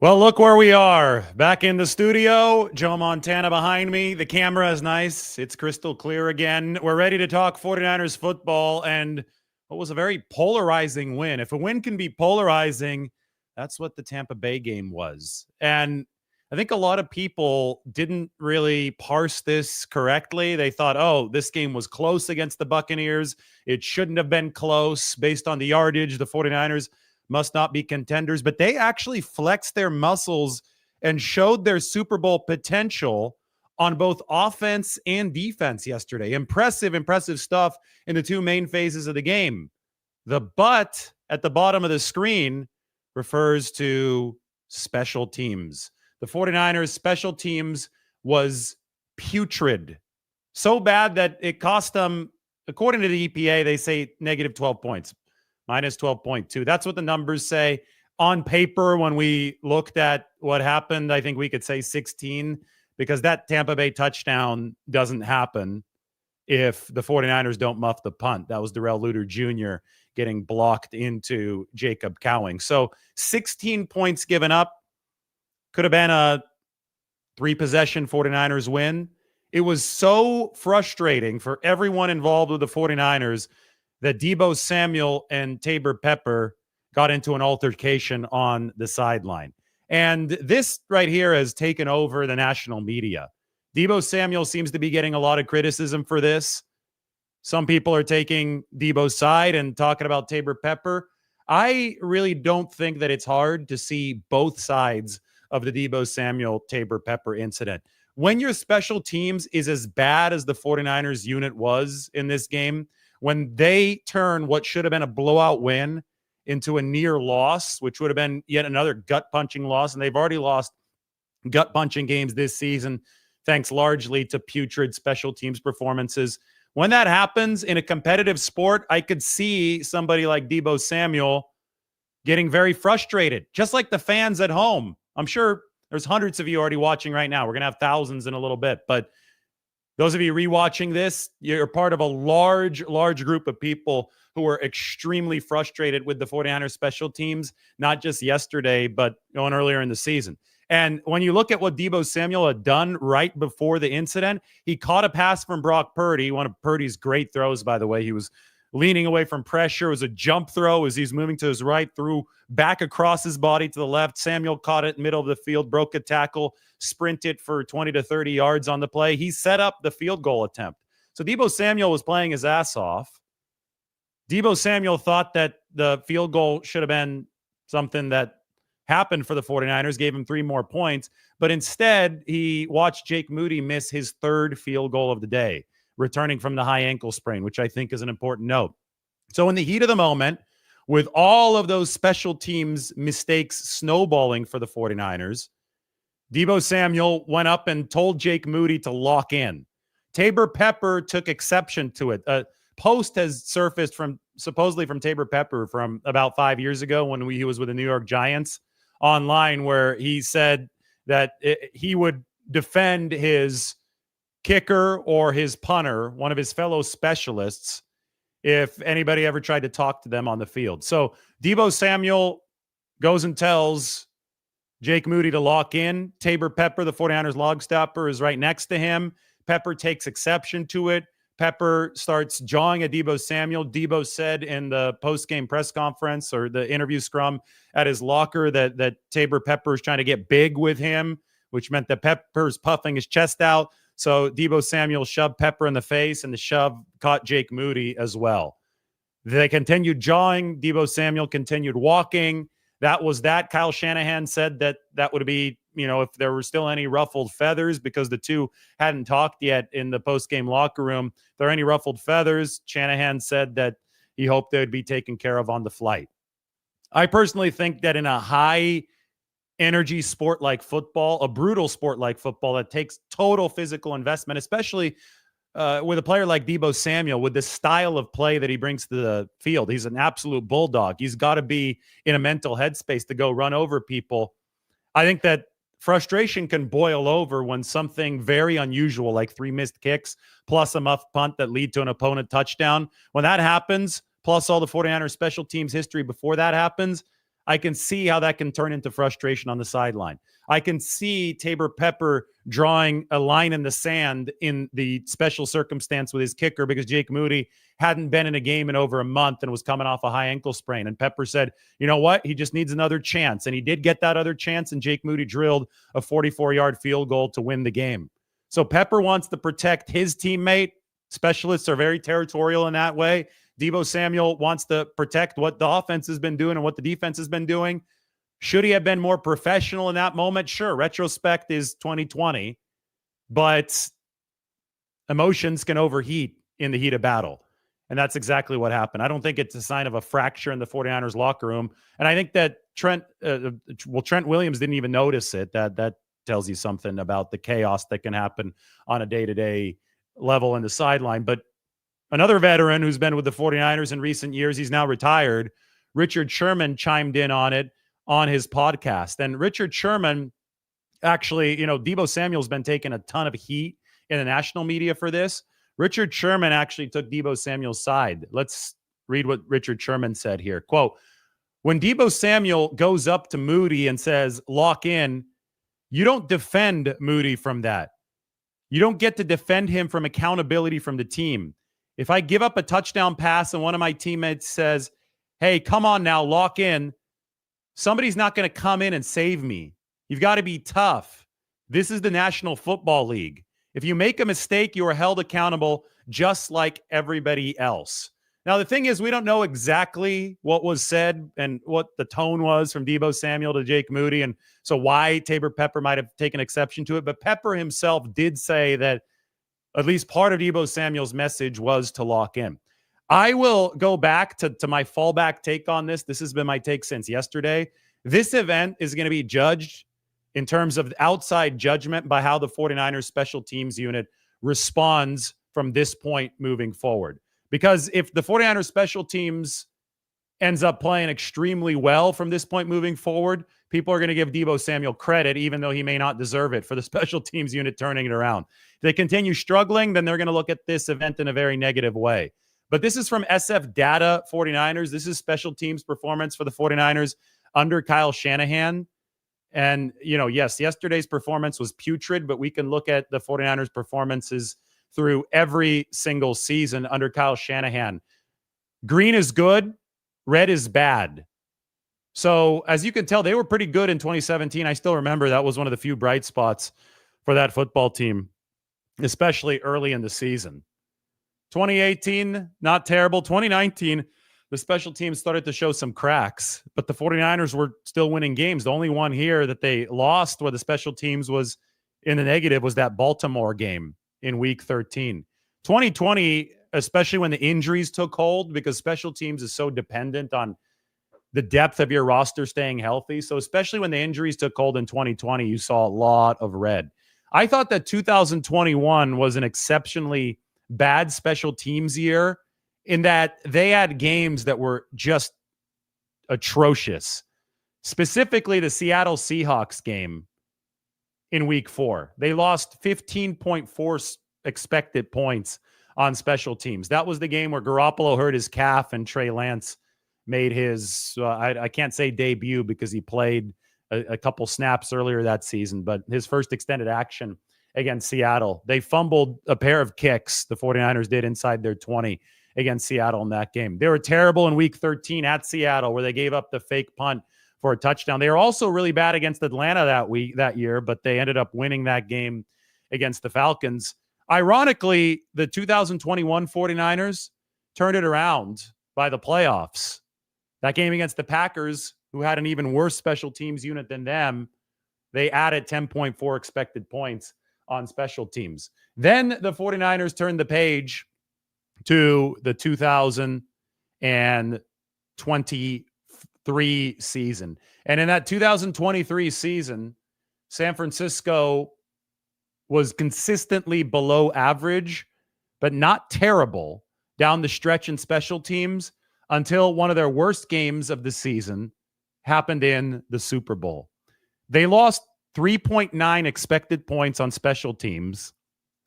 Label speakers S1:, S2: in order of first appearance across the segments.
S1: Well, look where we are. Back in the studio. Joe Montana behind me. The camera is nice. It's crystal clear again. We're ready to talk 49ers football and what was a very polarizing win. If a win can be polarizing, that's what the Tampa Bay game was. And I think a lot of people didn't really parse this correctly. They thought, oh, this game was close against the Buccaneers. It shouldn't have been close based on the yardage. The 49ers must not be contenders, but they actually flexed their muscles and showed their Super Bowl potential on both offense and defense yesterday. Impressive stuff in the two main phases of the game. The but at the bottom of the screen refers to special teams. The 49ers special teams was putrid. So bad that it cost them, according to the EPA, they say negative 12 points. Minus 12.2. That's what the numbers say. On paper, when we looked at what happened, I think we could say 16 because that Tampa Bay touchdown doesn't happen if the 49ers don't muff the punt. That was Darrell Luter Jr. getting blocked into Jacob Cowing. So 16 points given up. Could have been a 3-possession 49ers win. It was so frustrating for everyone involved with the 49ers that Deebo Samuel and Taybor-Pepper got into an altercation on the sideline. And this right here has taken over the national media. Deebo Samuel seems to be getting a lot of criticism for this. Some people are taking Deebo's side and talking about Taybor-Pepper. I really don't think that it's hard to see both sides of the Deebo Samuel Taybor-Pepper incident. When your special teams is as bad as the 49ers unit was in this game, when they turn what should have been a blowout win into a near loss, which would have been yet another gut-punching loss, and they've already lost gut-punching games this season, thanks largely to putrid special teams performances. When that happens in a competitive sport, I could see somebody like Deebo Samuel getting very frustrated, just like the fans at home. I'm sure there's hundreds of you already watching right now. We're going to have thousands in a little bit, but those of you rewatching this, you're part of a large group of people who are extremely frustrated with the 49ers special teams, not just yesterday, but going earlier in the season. And when you look at what Deebo Samuel had done right before the incident, he caught a pass from Brock Purdy, one of Purdy's great throws, by the way. He was leaning away from pressure. It was a jump throw as he's moving to his right, threw back across his body to the left. Samuel caught it middle of the field, broke a tackle, sprinted for 20 to 30 yards on the play. He set up the field goal attempt. So Deebo Samuel was playing his ass off. Deebo Samuel thought that the field goal should have been something that happened for the 49ers, gave him 3 more points, but instead he watched Jake Moody miss his 3rd field goal of the day, returning from the high ankle sprain, which I think is an important note. So in the heat of the moment, with all of those special teams mistakes snowballing for the 49ers, Deebo Samuel went up and told Jake Moody to lock in. Taybor-Pepper took exception to it. A post has surfaced supposedly from Taybor-Pepper from about 5 years ago when he was with the New York Giants online, where he said that he would defend his kicker or his punter, one of his fellow specialists, if anybody ever tried to talk to them on the field. So Deebo Samuel goes and tells Jake Moody to lock in. Taybor-Pepper, the 49ers log stopper, is right next to him. Pepper takes exception to it. Pepper starts jawing at Deebo Samuel. Deebo said in the post-game press conference or the interview scrum at his locker that Taybor-Pepper is trying to get big with him, which meant that Pepper's puffing his chest out. So Deebo Samuel shoved Pepper in the face, and the shove caught Jake Moody as well. They continued jawing. Deebo Samuel continued walking. That was that. Kyle Shanahan said that would be, if there were still any ruffled feathers, because the two hadn't talked yet in the post-game locker room. If there are any ruffled feathers, Shanahan said that he hoped they would be taken care of on the flight. I personally think that in a high energy sport like football, a brutal sport like football that takes total physical investment, especially with a player like Deebo Samuel, with the style of play that he brings to the field. He's an absolute bulldog. He's got to be in a mental headspace to go run over people. I think that frustration can boil over when something very unusual, like 3 missed kicks plus a muff punt that lead to an opponent touchdown, when that happens, plus all the 49ers special teams history before that happens, I can see how that can turn into frustration on the sideline. I can see Taybor-Pepper drawing a line in the sand in the special circumstance with his kicker because Jake Moody hadn't been in a game in over a month and was coming off a high ankle sprain. And Pepper said, you know what? He just needs another chance. And he did get that other chance, and Jake Moody drilled a 44-yard field goal to win the game. So Pepper wants to protect his teammate. Specialists are very territorial in that way. Deebo Samuel wants to protect what the offense has been doing and what the defense has been doing. Should he have been more professional in that moment? Sure. Retrospect is 2020, but emotions can overheat in the heat of battle. And that's exactly what happened. I don't think it's a sign of a fracture in the 49ers locker room. And I think that Trent Williams didn't even notice it. That tells you something about the chaos that can happen on a day-to-day level in the sideline. But another veteran who's been with the 49ers in recent years, he's now retired, Richard Sherman, chimed in on it on his podcast. And Richard Sherman, actually, Deebo Samuel's been taking a ton of heat in the national media for this. Richard Sherman actually took Deebo Samuel's side. Let's read what Richard Sherman said here. Quote, when Deebo Samuel goes up to Moody and says, lock in, you don't defend Moody from that. You don't get to defend him from accountability from the team. If I give up a touchdown pass and one of my teammates says, hey, come on now, lock in, somebody's not going to come in and save me. You've got to be tough. This is the National Football League. If you make a mistake, you are held accountable just like everybody else. Now, the thing is, we don't know exactly what was said and what the tone was from Deebo Samuel to Jake Moody, and so why Taybor-Pepper might have taken exception to it. But Pepper himself did say that at least part of Deebo Samuel's message was to lock in. I will go back to my fallback take on this. This has been my take since yesterday. This event is going to be judged in terms of outside judgment by how the 49ers special teams unit responds from this point moving forward. Because if the 49ers special teams ends up playing extremely well from this point moving forward, people are going to give Deebo Samuel credit, even though he may not deserve it, for the special teams unit turning it around. If they continue struggling, then they're going to look at this event in a very negative way. But this is from SF Data 49ers. This is special teams performance for the 49ers under Kyle Shanahan. And, yes, yesterday's performance was putrid, but we can look at the 49ers performances through every single season under Kyle Shanahan. Green is good. Red is bad. So as you can tell, they were pretty good in 2017. I still remember that was one of the few bright spots for that football team, especially early in the season. 2018, not terrible. 2019, the special teams started to show some cracks, but the 49ers were still winning games. The only one here that they lost where the special teams was in the negative was that Baltimore game in week 13. 2020, especially when the injuries took hold, because special teams is so dependent on the depth of your roster staying healthy. So especially when the injuries took hold in 2020, you saw a lot of red. I thought that 2021 was an exceptionally bad special teams year in that they had games that were just atrocious. Specifically, the Seattle Seahawks game in week 4. They lost 15.4 expected points on special teams. That was the game where Garoppolo hurt his calf and Trey Lance made his, I can't say debut because he played a couple snaps earlier that season, but his first extended action against Seattle. They fumbled a pair of kicks, the 49ers did, inside their 20 against Seattle in that game. They were terrible in week 13 at Seattle where they gave up the fake punt for a touchdown. They were also really bad against Atlanta that year, but they ended up winning that game against the Falcons. Ironically, the 2021 49ers turned it around by the playoffs. That game against the Packers, who had an even worse special teams unit than them, they added 10.4 expected points on special teams. Then the 49ers turned the page to the 2023 season. And in that 2023 season, San Francisco was consistently below average, but not terrible down the stretch in special teams until one of their worst games of the season happened in the Super Bowl. They lost 3.9 expected points on special teams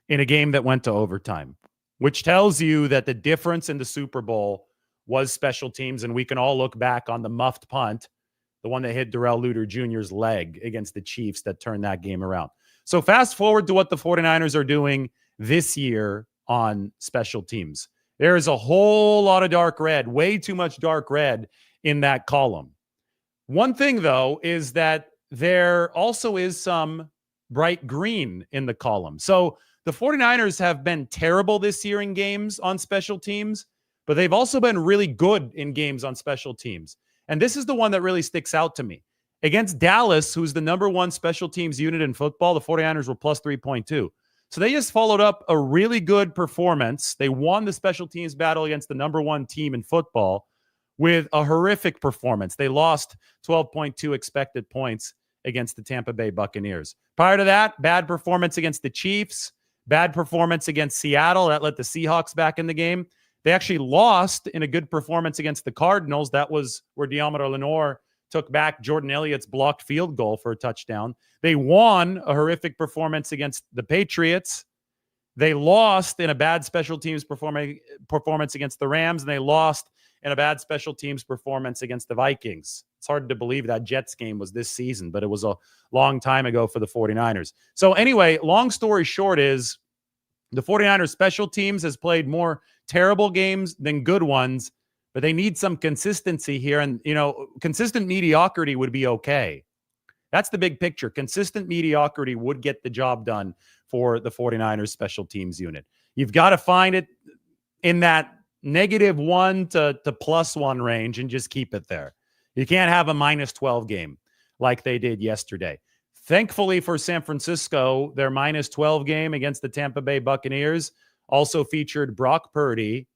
S1: in a game that went to overtime, which tells you that the difference in the Super Bowl was special teams. And we can all look back on the muffed punt the one that hit Darrell Luter Jr.'s leg against the Chiefs that turned that game around. So fast forward to what the 49ers are doing this year on special teams. There is a whole lot of dark red, way too much dark red in that column. One thing, though, is that there also is some bright green in the column. So the 49ers have been terrible this year in games on special teams, but they've also been really good in games on special teams. And this is the one that really sticks out to me. Against Dallas, who's the number one special teams unit in football, the 49ers were plus 3.2. So they just followed up a really good performance. They won the special teams battle against the number one team in football with a horrific performance. They lost 12.2 expected points against the Tampa Bay Buccaneers. Prior to that, bad performance against the Chiefs, bad performance against Seattle. That let the Seahawks back in the game. They actually lost in a good performance against the Cardinals. That was where Deommodore Lenoir took back Jordan Elliott's blocked field goal for a touchdown. They won a horrific performance against the Patriots. They lost in a bad special teams performance against the Rams, and they lost in a bad special teams performance against the Vikings. It's hard to believe that Jets game was this season, but it was a long time ago for the 49ers. So anyway, long story short is the 49ers special teams has played more terrible games than good ones, but they need some consistency here. And, consistent mediocrity would be okay. That's the big picture. Consistent mediocrity would get the job done for the 49ers special teams unit. You've got to find it in that -1 to +1 range and just keep it there. You can't have a -12 game like they did yesterday. Thankfully for San Francisco, their -12 game against the Tampa Bay Buccaneers also featured Brock Purdy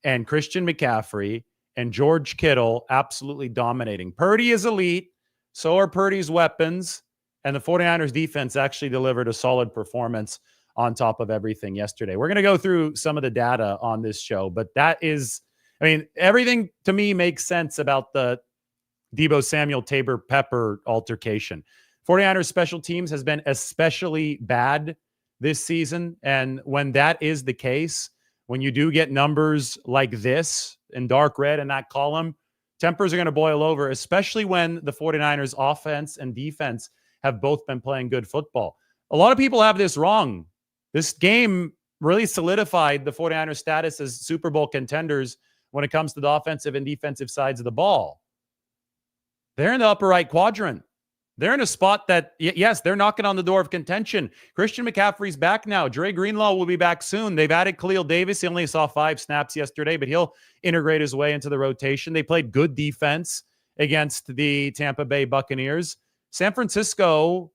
S1: and Christian McCaffrey and George Kittle absolutely dominating. Purdy is elite. So are Purdy's weapons. And the 49ers defense actually delivered a solid performance on top of everything yesterday. We're going to go through some of the data on this show, but everything to me makes sense about the Deebo Samuel Taybor-Pepper altercation. 49ers special teams has been especially bad this season. And when that is the case, when you do get numbers like this in dark red in that column, tempers are going to boil over, especially when the 49ers offense and defense have both been playing good football. A lot of people have this wrong. This game really solidified the 49ers status as Super Bowl contenders when it comes to the offensive and defensive sides of the ball. They're in the upper right quadrant. They're in a spot that, yes, they're knocking on the door of contention. Christian McCaffrey's back now. Dre Greenlaw will be back soon. They've added Khalil Davis. He only saw 5 snaps yesterday, but he'll integrate his way into the rotation. They played good defense against the Tampa Bay Buccaneers. San Francisco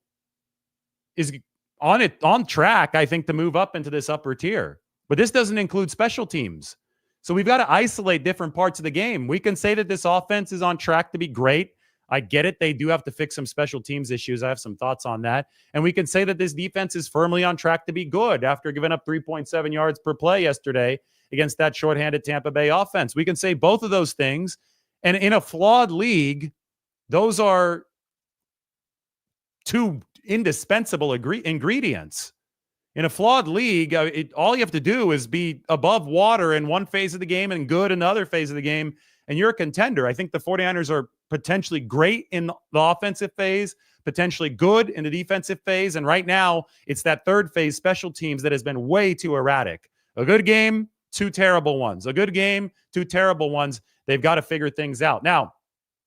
S1: is on track, I think, to move up into this upper tier. But this doesn't include special teams. So we've got to isolate different parts of the game. We can say that this offense is on track to be great. I get it. They do have to fix some special teams issues. I have some thoughts on that. And we can say that this defense is firmly on track to be good after giving up 3.7 yards per play yesterday against that shorthanded Tampa Bay offense. We can say both of those things. And in a flawed league, those are two indispensable ingredients. In a flawed league, all you have to do is be above water in one phase of the game and good in the other phase of the game, and you're a contender. I think the 49ers are potentially great in the offensive phase, potentially good in the defensive phase, and right now, it's that third phase, special teams, that has been way too erratic. A good game, 2 terrible ones. A good game, 2 terrible ones. They've got to figure things out. Now,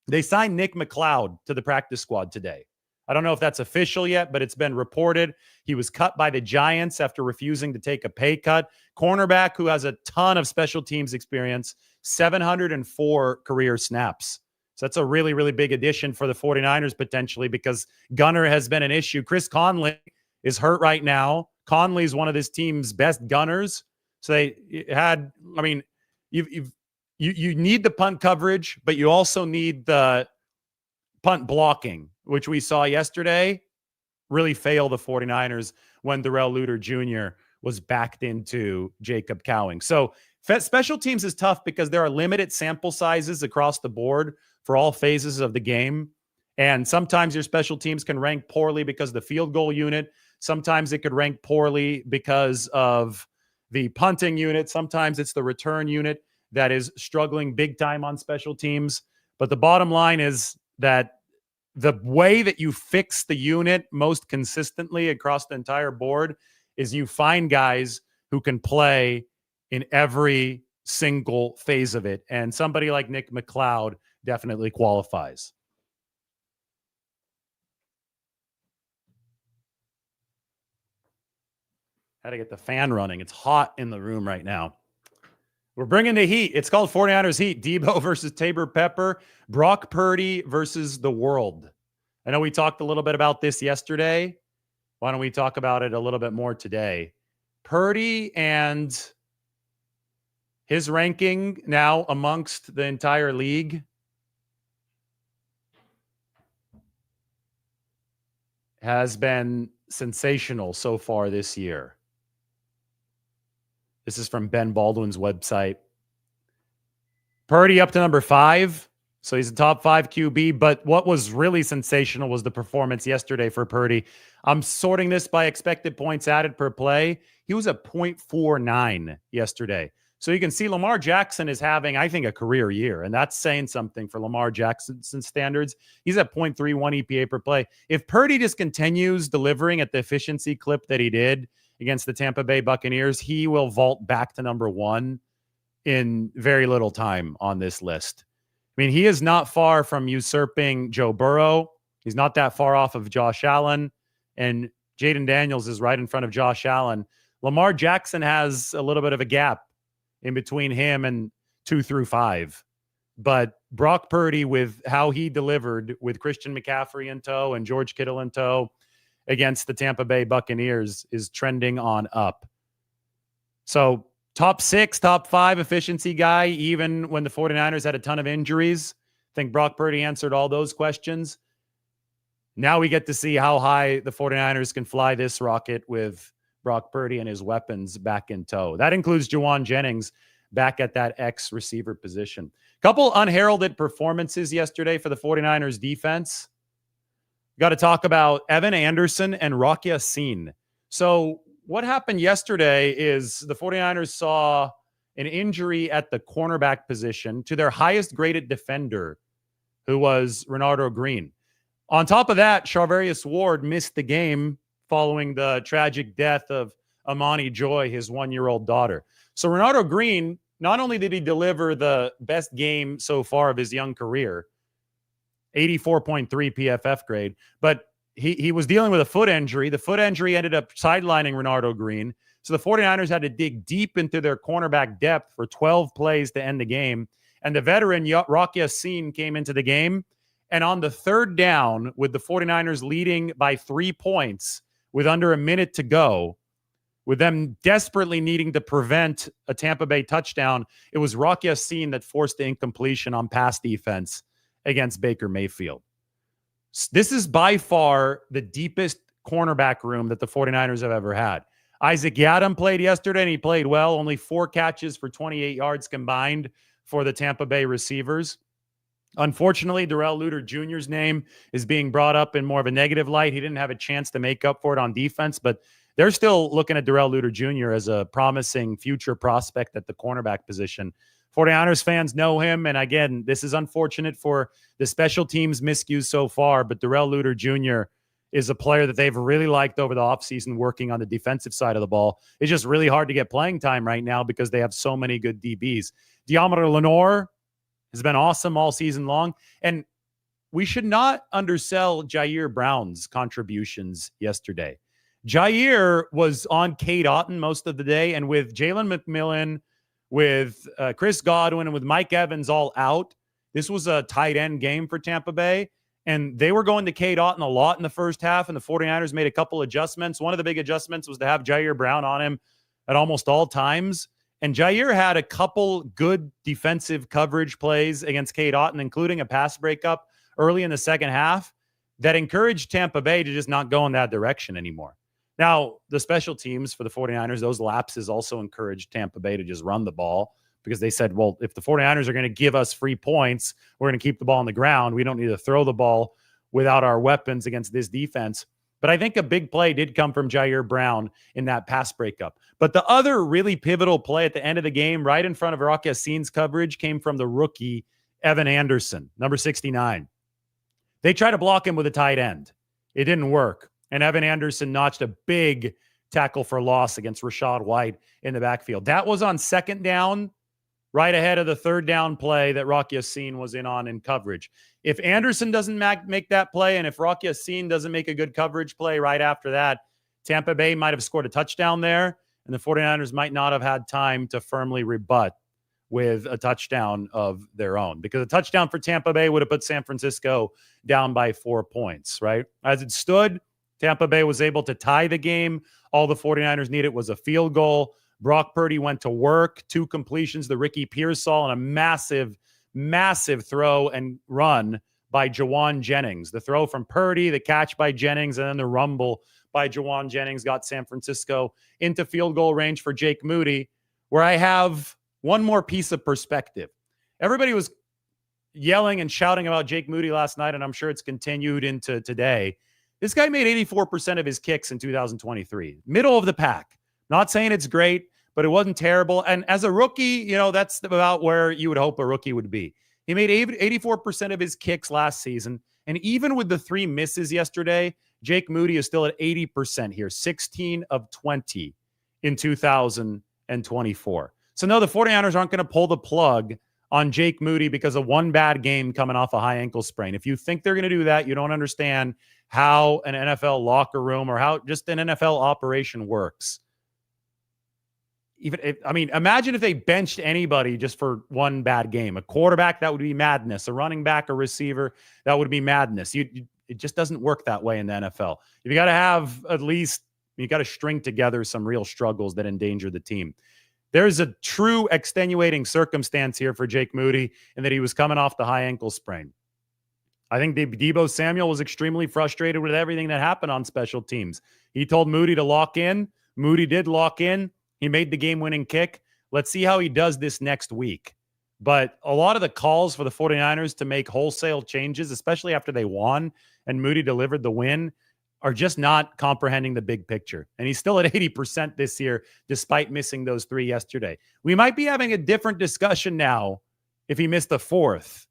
S1: they signed Nick McLeod to the practice squad today. I don't know if that's official yet, but it's been reported. He was cut by the Giants after refusing to take a pay cut. Cornerback who has a ton of special teams experience, 704 career snaps. So that's a really, really big addition for the 49ers potentially because gunner has been an issue. Chris Conley is hurt right now. Conley is one of this team's best gunners. So they had, you need the punt coverage, but you also need the punt blocking, which we saw yesterday really fail the 49ers when Darrell Luter Jr. was backed into Jacob Cowing. So special teams is tough because there are limited sample sizes across the board for all phases of the game. And sometimes your special teams can rank poorly because of the field goal unit. Sometimes it could rank poorly because of the punting unit. Sometimes it's the return unit that is struggling big time on special teams. But the bottom line is that the way that you fix the unit most consistently across the entire board is you find guys who can play in every single phase of it. And somebody like Nick McLeod definitely qualifies. Had to get the fan running. It's hot in the room right now. We're bringing the heat. It's called 49ers Heat. Deebo versus Taybor-Pepper. Brock Purdy versus the world. I know we talked a little bit about this yesterday. Why don't we talk about it a little bit more today? Purdy and his ranking now amongst the entire league has been sensational so far this year. This is from Ben Baldwin's website. Purdy up to number 5. So he's a top 5 QB. But what was really sensational was the performance yesterday for Purdy. I'm sorting this by expected points added per play. He was at 0.49 yesterday. So you can see Lamar Jackson is having, I think, a career year. And that's saying something for Lamar Jackson's standards. He's at 0.31 EPA per play. If Purdy just continues delivering at the efficiency clip that he did against the Tampa Bay Buccaneers, he will vault back to number 1 in very little time on this list. I mean, he is not far from usurping Joe Burrow. He's not that far off of Josh Allen. And Jaden Daniels is right in front of Josh Allen. Lamar Jackson has a little bit of a gap in between him and 2 through 5. But Brock Purdy, with how he delivered with Christian McCaffrey in tow and George Kittle in tow against the Tampa Bay Buccaneers, is trending on up. So top 6, top 5 efficiency guy, even when the 49ers had a ton of injuries. I think Brock Purdy answered all those questions. Now we get to see how high the 49ers can fly this rocket with Brock Purdy and his weapons back in tow. That includes Juwan Jennings back at that X receiver position. Couple unheralded performances yesterday for the 49ers defense. Got to talk about Evan Anderson and Rocky Yassin. So what happened yesterday is the 49ers saw an injury at the cornerback position to their highest graded defender, who was Renardo Green. On top of that, Charvarius Ward missed the game following the tragic death of Amani Joy, his 1-year-old daughter. So Renardo Green, not only did he deliver the best game so far of his young career, 84.3 PFF grade, but he was dealing with a foot injury. The foot injury ended up sidelining Renardo Green. So the 49ers had to dig deep into their cornerback depth for 12 plays to end the game. And the veteran Rocky Yassin came into the game. And on the third down, with the 49ers leading by 3 points with under a minute to go, with them desperately needing to prevent a Tampa Bay touchdown, it was Rocky Yassin that forced the incompletion on pass defense against Baker Mayfield. This is by far the deepest cornerback room that the 49ers have ever had. Isaac Yiadom played yesterday, and he played well. Only 4 catches for 28 yards combined for the Tampa Bay receivers. Unfortunately, Darrell Luter Jr.'s name is being brought up in more of a negative light. He didn't have a chance to make up for it on defense, but they're still looking at Darrell Luter Jr. as a promising future prospect at the cornerback position. 49ers fans know him, and again, this is unfortunate for the special teams miscues so far, but Darrell Luter Jr. is a player that they've really liked over the offseason working on the defensive side of the ball. It's just really hard to get playing time right now because they have so many good DBs. Deommodore Lenoir has been awesome all season long, and we should not undersell Jair Brown's contributions yesterday. Jair was on Cade Otton most of the day, and with Jalen McMillan, with Chris Godwin, and with Mike Evans all out, this was a tight end game for Tampa Bay, and they were going to Cade Otton a lot in the first half, and the 49ers made a couple adjustments. One of the big adjustments was to have Jair Brown on him at almost all times, and Jair had a couple good defensive coverage plays against Cade Otton, including a pass breakup early in the second half that encouraged Tampa Bay to just not go in that direction anymore. Now, the special teams for the 49ers, those lapses also encouraged Tampa Bay to just run the ball because they said, well, if the 49ers are going to give us free points, we're going to keep the ball on the ground. We don't need to throw the ball without our weapons against this defense. But I think a big play did come from Jair Brown in that pass breakup. But the other really pivotal play at the end of the game, right in front of Rocky Yassin's coverage, came from the rookie, Evan Anderson, number 69. They tried to block him with a tight end. It didn't work. And Evan Anderson notched a big tackle for loss against Rashad White in the backfield. That was on second down, right ahead of the third down play that Rock Ya-Sin was in on in coverage. If Anderson doesn't make that play, and if Rock Ya-Sin doesn't make a good coverage play right after that, Tampa Bay might have scored a touchdown there, and the 49ers might not have had time to firmly rebut with a touchdown of their own, because a touchdown for Tampa Bay would have put San Francisco down by 4 points, right? As it stood, Tampa Bay was able to tie the game. All the 49ers needed was a field goal. Brock Purdy went to work, 2 completions, the Ricky Pearsall, and a massive, massive throw and run by Jawan Jennings. The throw from Purdy, the catch by Jennings, and then the rumble by Jawan Jennings got San Francisco into field goal range for Jake Moody, where I have one more piece of perspective. Everybody was yelling and shouting about Jake Moody last night, and I'm sure it's continued into today. This guy made 84% of his kicks in 2023. Middle of the pack. Not saying it's great, but it wasn't terrible. And as a rookie, that's about where you would hope a rookie would be. He made 84% of his kicks last season. And even with the 3 misses yesterday, Jake Moody is still at 80% here, 16 of 20 in 2024. So no, the 49ers aren't going to pull the plug on Jake Moody because of one bad game coming off a high ankle sprain. If you think they're going to do that, you don't understand how an NFL locker room or how just an NFL operation works. Imagine if they benched anybody just for one bad game. A quarterback, that would be madness. A running back, a receiver, that would be madness. It just doesn't work that way in the NFL. You got to have you got to string together some real struggles that endanger the team. There's a true extenuating circumstance here for Jake Moody in that he was coming off the high ankle sprain. I think Deebo Samuel was extremely frustrated with everything that happened on special teams. He told Moody to lock in. Moody did lock in. He made the game-winning kick. Let's see how he does this next week. But a lot of the calls for the 49ers to make wholesale changes, especially after they won and Moody delivered the win, are just not comprehending the big picture. And he's still at 80% this year, despite missing those 3 yesterday. We might be having a different discussion now if he missed the 4th.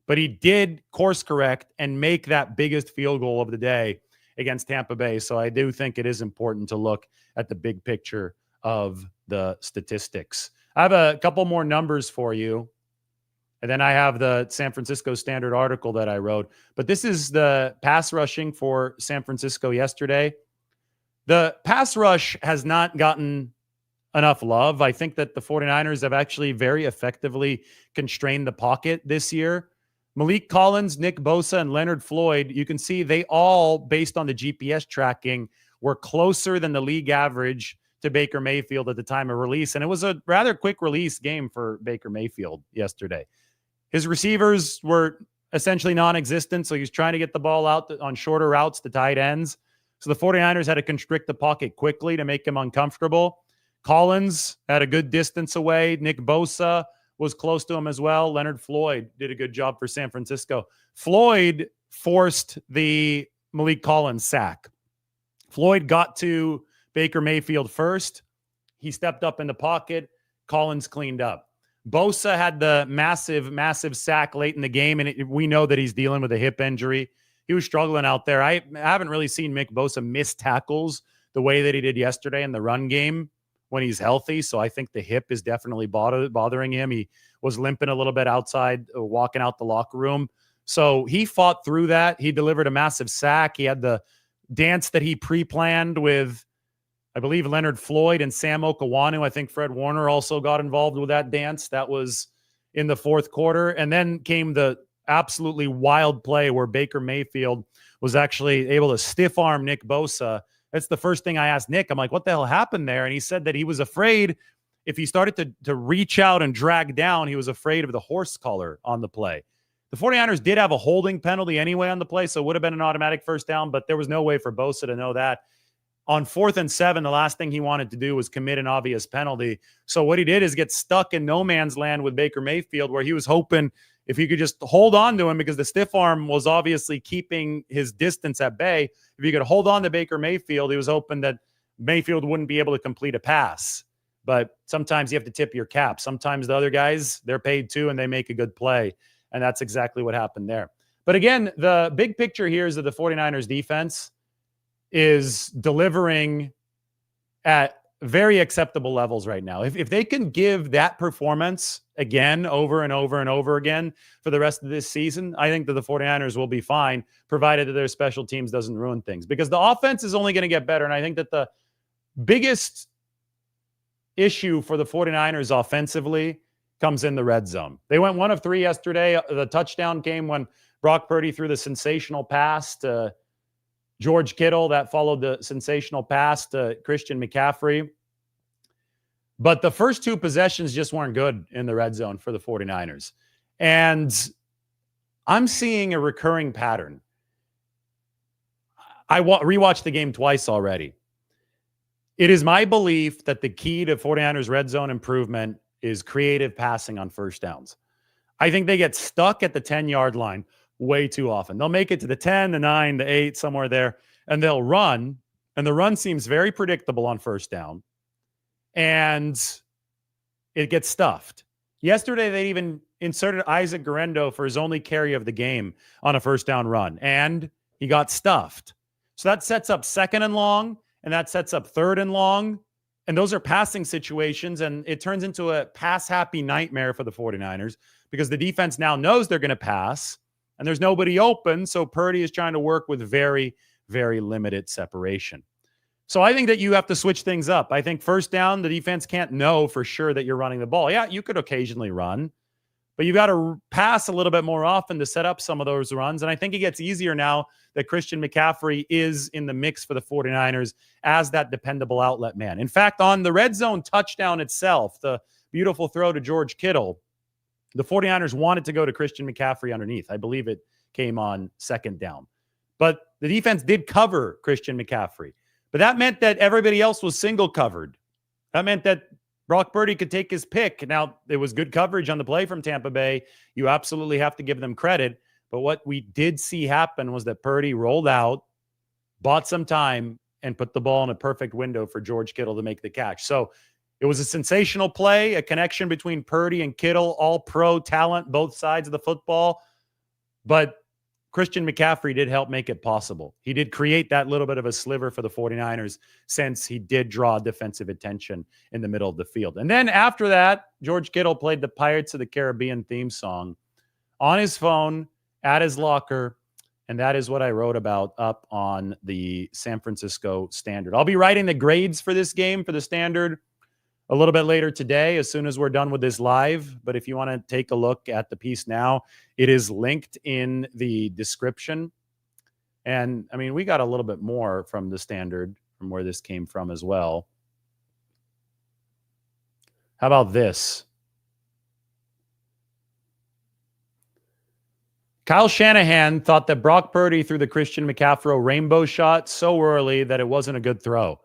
S1: But he did course correct and make that biggest field goal of the day against Tampa Bay. So I do think it is important to look at the big picture of the statistics. I have a couple more numbers for you. And then I have the San Francisco Standard article that I wrote. But this is the pass rushing for San Francisco yesterday. The pass rush has not gotten enough love. I think that the 49ers have actually very effectively constrained the pocket this year. Malik Collins, Nick Bosa, and Leonard Floyd, you can see they all, based on the GPS tracking, were closer than the league average to Baker Mayfield at the time of release. And it was a rather quick release game for Baker Mayfield yesterday. His receivers were essentially non-existent, so he was trying to get the ball out on shorter routes to tight ends. So the 49ers had to constrict the pocket quickly to make him uncomfortable. Collins had a good distance away. Nick Bosa was close to him as well. Leonard Floyd did a good job for San Francisco. Floyd forced the Malik Collins sack. Floyd got to Baker Mayfield first. He stepped up in the pocket. Collins cleaned up. Bosa had the massive, massive sack late in the game, and we know that he's dealing with a hip injury. He was struggling out there. I haven't really seen Nick Bosa miss tackles the way that he did yesterday in the run game when he's healthy. So I think the hip is definitely bothering him. He was limping a little bit outside, walking out the locker room. So he fought through that. He delivered a massive sack. He had the dance that he pre-planned with, I believe, Leonard Floyd and Sam Okawanu. I think Fred Warner also got involved with that dance. That was in the 4th quarter. And then came the absolutely wild play where Baker Mayfield was actually able to stiff arm Nick Bosa. That's the first thing I asked Nick. I'm like, what the hell happened there? And he said that he was afraid if he started to reach out and drag down, he was afraid of the horse collar on the play. The 49ers did have a holding penalty anyway on the play, so it would have been an automatic first down, but there was no way for Bosa to know that. On 4th and 7, the last thing he wanted to do was commit an obvious penalty. So what he did is get stuck in no man's land with Baker Mayfield, where he was hoping if he could just hold on to him, because the stiff arm was obviously keeping his distance at bay. If he could hold on to Baker Mayfield, he was hoping that Mayfield wouldn't be able to complete a pass. But sometimes you have to tip your cap. Sometimes the other guys, they're paid too, and they make a good play. And that's exactly what happened there. But again, the big picture here is that the 49ers defense is delivering at very acceptable levels right now. If they can give that performance again over and over and over again for the rest of this season, I think that the 49ers will be fine, provided that their special teams doesn't ruin things. Because the offense is only going to get better, and I think that the biggest issue for the 49ers offensively comes in the red zone. They went 1 of 3 yesterday. The touchdown came when Brock Purdy threw the sensational pass to George Kittle that followed the sensational pass to Christian McCaffrey. But the first 2 possessions just weren't good in the red zone for the 49ers. And I'm seeing a recurring pattern. I rewatched the game twice already. It is my belief that the key to 49ers red zone improvement is creative passing on first downs. I think they get stuck at the 10-yard line way too often. They'll make it to the 10, the 9, the 8, somewhere there, and they'll run, and the run seems very predictable on first down, and it gets stuffed. Yesterday, they even inserted Isaac Guerrero for his only carry of the game on a first down run, and he got stuffed. So that sets up 2nd and long, and that sets up 3rd and long, and those are passing situations, and it turns into a pass-happy nightmare for the 49ers because the defense now knows they're going to pass, and there's nobody open, so Purdy is trying to work with very, very limited separation. So I think that you have to switch things up. I think first down, the defense can't know for sure that you're running the ball. Yeah, you could occasionally run, but you got to pass a little bit more often to set up some of those runs. And I think it gets easier now that Christian McCaffrey is in the mix for the 49ers as that dependable outlet man. In fact, on the red zone touchdown itself, the beautiful throw to George Kittle, the 49ers wanted to go to Christian McCaffrey underneath. I believe it came on 2nd down. But the defense did cover Christian McCaffrey. But that meant that everybody else was single covered. That meant that Brock Purdy could take his pick. Now, it was good coverage on the play from Tampa Bay. You absolutely have to give them credit. But what we did see happen was that Purdy rolled out, bought some time, and put the ball in a perfect window for George Kittle to make the catch. So it was a sensational play, a connection between Purdy and Kittle, all pro talent, both sides of the football. But Christian McCaffrey did help make it possible. He did create that little bit of a sliver for the 49ers since he did draw defensive attention in the middle of the field. And then after that, George Kittle played the Pirates of the Caribbean theme song on his phone at his locker. And that is what I wrote about up on the San Francisco Standard. I'll be writing the grades for this game for the Standard a little bit later today as soon as we're done with this live. But if you want to take a look at the piece now, it is linked in the description. And I mean, we got a little bit more from the Standard from where this came from as well. How about this? Kyle Shanahan thought that Brock Purdy threw the Christian McCaffrey rainbow shot so early that it wasn't a good throw.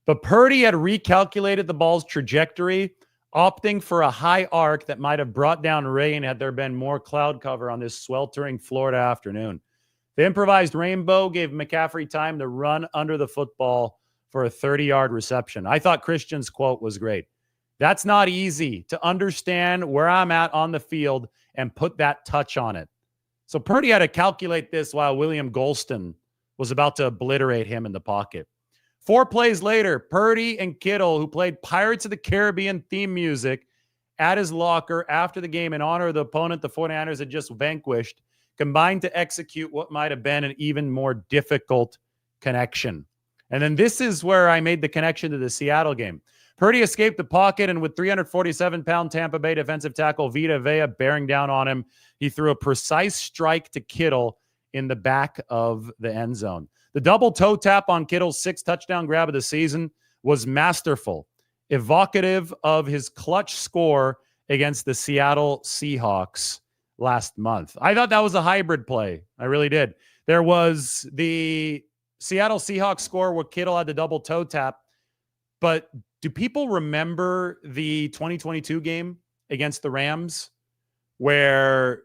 S1: But Purdy had recalculated the ball's trajectory, opting for a high arc that might have brought down rain had there been more cloud cover on this sweltering Florida afternoon. The improvised rainbow gave McCaffrey time to run under the football for a 30-yard reception. I thought Christian's quote was great. That's not easy to understand where I'm at on the field and put that touch on it. So Purdy had to calculate this while William Golston was about to obliterate him in the pocket. 4 plays later, Purdy and Kittle, who played Pirates of the Caribbean theme music at his locker after the game in honor of the opponent the 49ers had just vanquished, combined to execute what might have been an even more difficult connection. And then this is where I made the connection to the Seattle game. Purdy escaped the pocket, and with 347-pound Tampa Bay defensive tackle Vita Vea bearing down on him, he threw a precise strike to Kittle in the back of the end zone. The double toe tap on Kittle's 6th touchdown grab of the season was masterful, evocative of his clutch score against the Seattle Seahawks last month. I thought that was a hybrid play. I really did. There was the Seattle Seahawks score where Kittle had the double toe tap, but do people remember the 2022 game against the Rams where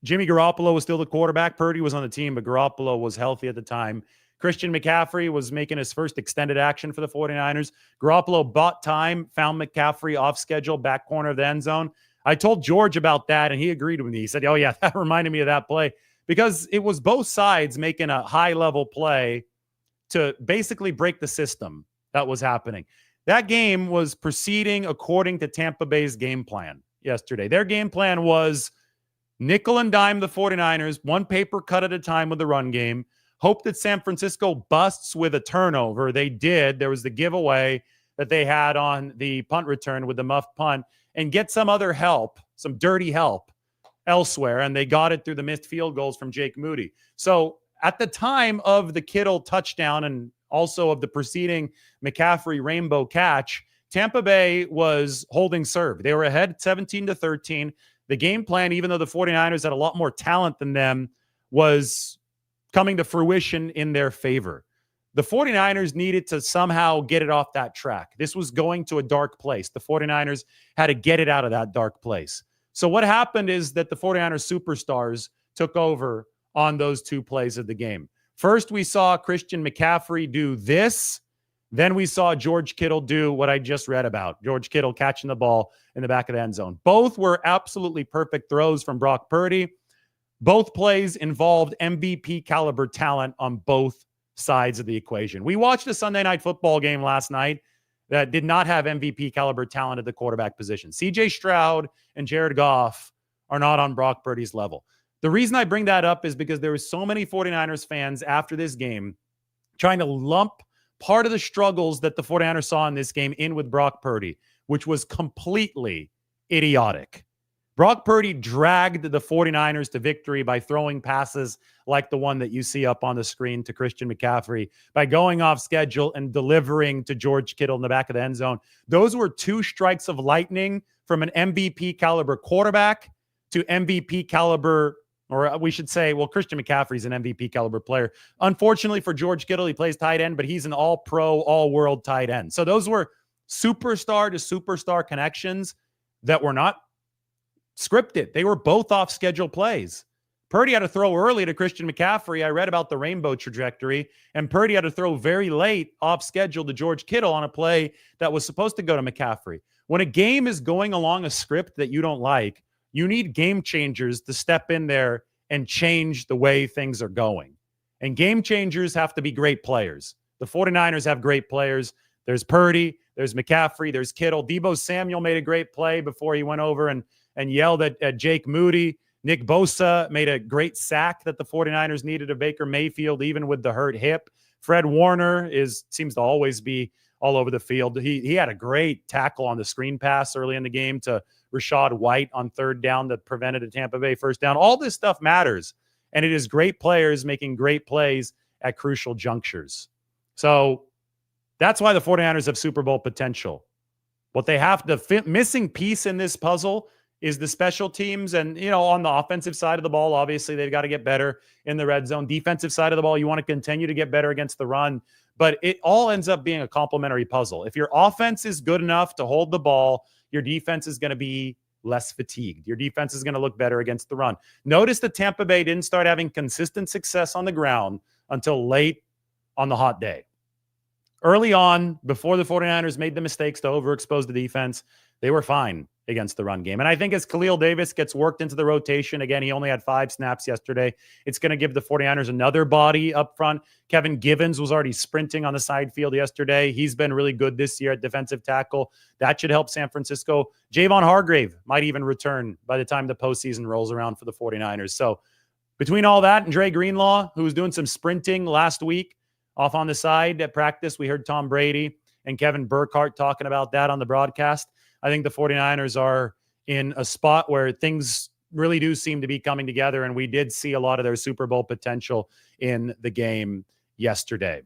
S1: Jimmy Garoppolo was still the quarterback? Purdy was on the team, but Garoppolo was healthy at the time. Christian McCaffrey was making his first extended action for the 49ers. Garoppolo bought time, found McCaffrey off schedule, back corner of the end zone. I told George about that, and he agreed with me. He said, oh, yeah, that reminded me of that play because it was both sides making a high-level play to basically break the system that was happening. That game was proceeding according to Tampa Bay's game plan yesterday. Their game plan was nickel and dime the 49ers, one paper cut at a time with the run game, hope that San Francisco busts with a turnover. They did. There was the giveaway that they had on the punt return with the muffed punt, and get some other help, some dirty help elsewhere, and they got it through the missed field goals from Jake Moody. So at the time of the Kittle touchdown and also of the preceding McCaffrey rainbow catch, Tampa Bay was holding serve. They were ahead 17-13. The game plan, even though the 49ers had a lot more talent than them, was coming to fruition in their favor. The 49ers needed to somehow get it off that track. This was going to a dark place. The 49ers had to get it out of that dark place. So what happened is that the 49ers superstars took over on those two plays of the game. First, we saw Christian McCaffrey do this. Then we saw George Kittle do what I just read about. George Kittle catching the ball in the back of the end zone. Both were absolutely perfect throws from Brock Purdy. Both plays involved MVP caliber talent on both sides of the equation. We watched a Sunday night football game last night that did not have MVP caliber talent at the quarterback position. CJ Stroud and Jared Goff are not on Brock Purdy's level. The reason I bring that up is because there were so many 49ers fans after this game trying to lump part of the struggles that the 49ers saw in this game in with Brock Purdy, which was completely idiotic. Brock Purdy dragged the 49ers to victory by throwing passes like the one that you see up on the screen to Christian McCaffrey, by going off schedule and delivering to George Kittle in the back of the end zone. Those were two strikes of lightning from an MVP caliber quarterback to MVP caliber, or we should say, well, Christian McCaffrey's an MVP caliber player. Unfortunately for George Kittle, he plays tight end, but he's an all-pro, all-world tight end. So those were superstar to superstar connections that were not scripted. They were both off-schedule plays. Purdy had to throw early to Christian McCaffrey. I read about the rainbow trajectory, and Purdy had to throw very late off-schedule to George Kittle on a play that was supposed to go to McCaffrey. When a game is going along a script that you don't like, you need game changers to step in there and change the way things are going. And game changers have to be great players. The 49ers have great players. There's Purdy, there's McCaffrey, there's Kittle. Deebo Samuel made a great play before he went over and yelled at Jake Moody. Nick Bosa made a great sack that the 49ers needed of Baker Mayfield, even with the hurt hip. Fred Warner seems to always be all over the field. He had a great tackle on the screen pass early in the game to Rashad White on third down that prevented a Tampa Bay first down. All this stuff matters, and it is great players making great plays at crucial junctures. So that's why the 49ers have Super Bowl potential. What they have, the missing piece in this puzzle is the special teams. And, on the offensive side of the ball, obviously they've got to get better in the red zone. Defensive side of the ball, you want to continue to get better against the run. But it all ends up being a complementary puzzle. If your offense is good enough to hold the ball, your defense is going to be less fatigued. Your defense is going to look better against the run. Notice that Tampa Bay didn't start having consistent success on the ground until late on the hot day. Early on, before the 49ers made the mistakes to overexpose the defense, they were fine against the run game. And I think as Khalil Davis gets worked into the rotation, again, he only had 5 snaps yesterday, it's going to give the 49ers another body up front. Kevin Givens was already sprinting on the side field yesterday. He's been really good this year at defensive tackle. That should help San Francisco. Javon Hargrave might even return by the time the postseason rolls around for the 49ers. So between all that and Dre Greenlaw, who was doing some sprinting last week off on the side at practice, we heard Tom Brady and Kevin Burkhardt talking about that on the broadcast. I think the 49ers are in a spot where things really do seem to be coming together, and we did see a lot of their Super Bowl potential in the game yesterday.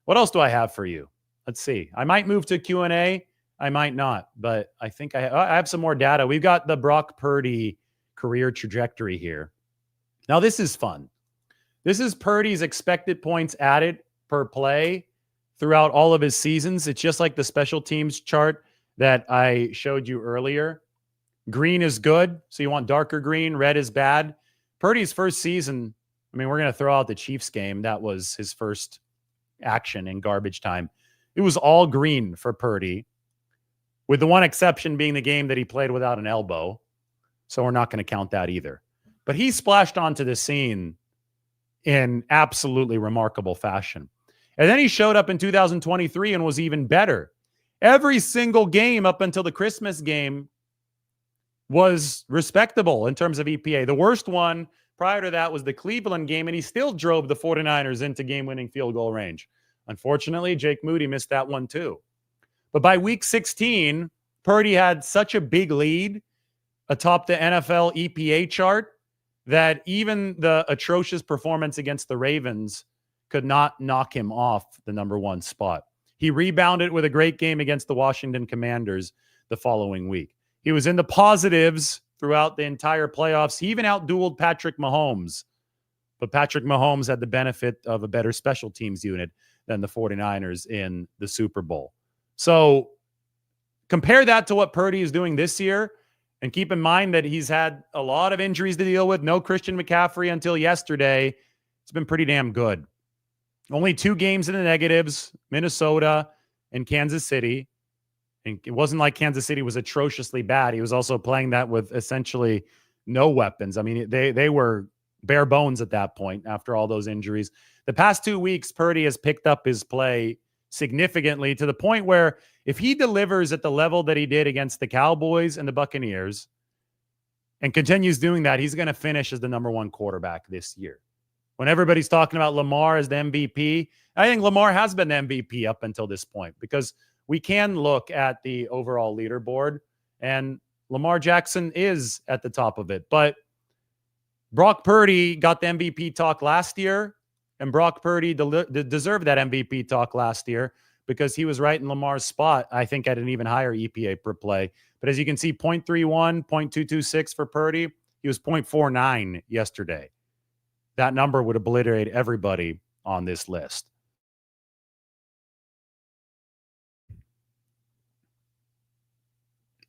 S1: What else do I have for you? Let's see. I might move to Q&A. I might not, but I think I have some more data. We've got the Brock Purdy career trajectory here. Now, this is fun. This is Purdy's expected points added per play throughout all of his seasons. It's just like the special teams chart that I showed you earlier. Green is good, so you want darker green. Red is bad. Purdy's first season, we're going to throw out the Chiefs game. That was his first action in garbage time. It was all green for Purdy, with the one exception being the game that he played without an elbow. So we're not going to count that either. But he splashed onto the scene in absolutely remarkable fashion. And then he showed up in 2023 and was even better. Every single game up until the Christmas game was respectable in terms of EPA. The worst one prior to that was the Cleveland game, and he still drove the 49ers into game-winning field goal range. Unfortunately, Jake Moody missed that one too. But by week 16, Purdy had such a big lead atop the NFL EPA chart that even the atrocious performance against the Ravens could not knock him off the number one spot. He rebounded with a great game against the Washington Commanders the following week. He was in the positives throughout the entire playoffs. He even outdueled Patrick Mahomes. But Patrick Mahomes had the benefit of a better special teams unit than the 49ers in the Super Bowl. So compare that to what Purdy is doing this year. And keep in mind that he's had a lot of injuries to deal with. No Christian McCaffrey until yesterday. It's been pretty damn good. Only 2 games in the negatives, Minnesota and Kansas City. And it wasn't like Kansas City was atrociously bad. He was also playing that with essentially no weapons. I mean, they were bare bones at that point after all those injuries. The past 2 weeks, Purdy has picked up his play significantly to the point where if he delivers at the level that he did against the Cowboys and the Buccaneers and continues doing that, he's going to finish as the number one quarterback this year. When everybody's talking about Lamar as the MVP, I think Lamar has been the MVP up until this point because we can look at the overall leaderboard and Lamar Jackson is at the top of it. But Brock Purdy got the MVP talk last year, and Brock Purdy deserved that MVP talk last year because he was right in Lamar's spot, I think, at an even higher EPA per play. But as you can see, 0.31, 0.226 for Purdy. He was 0.49 yesterday. That number would obliterate everybody on this list.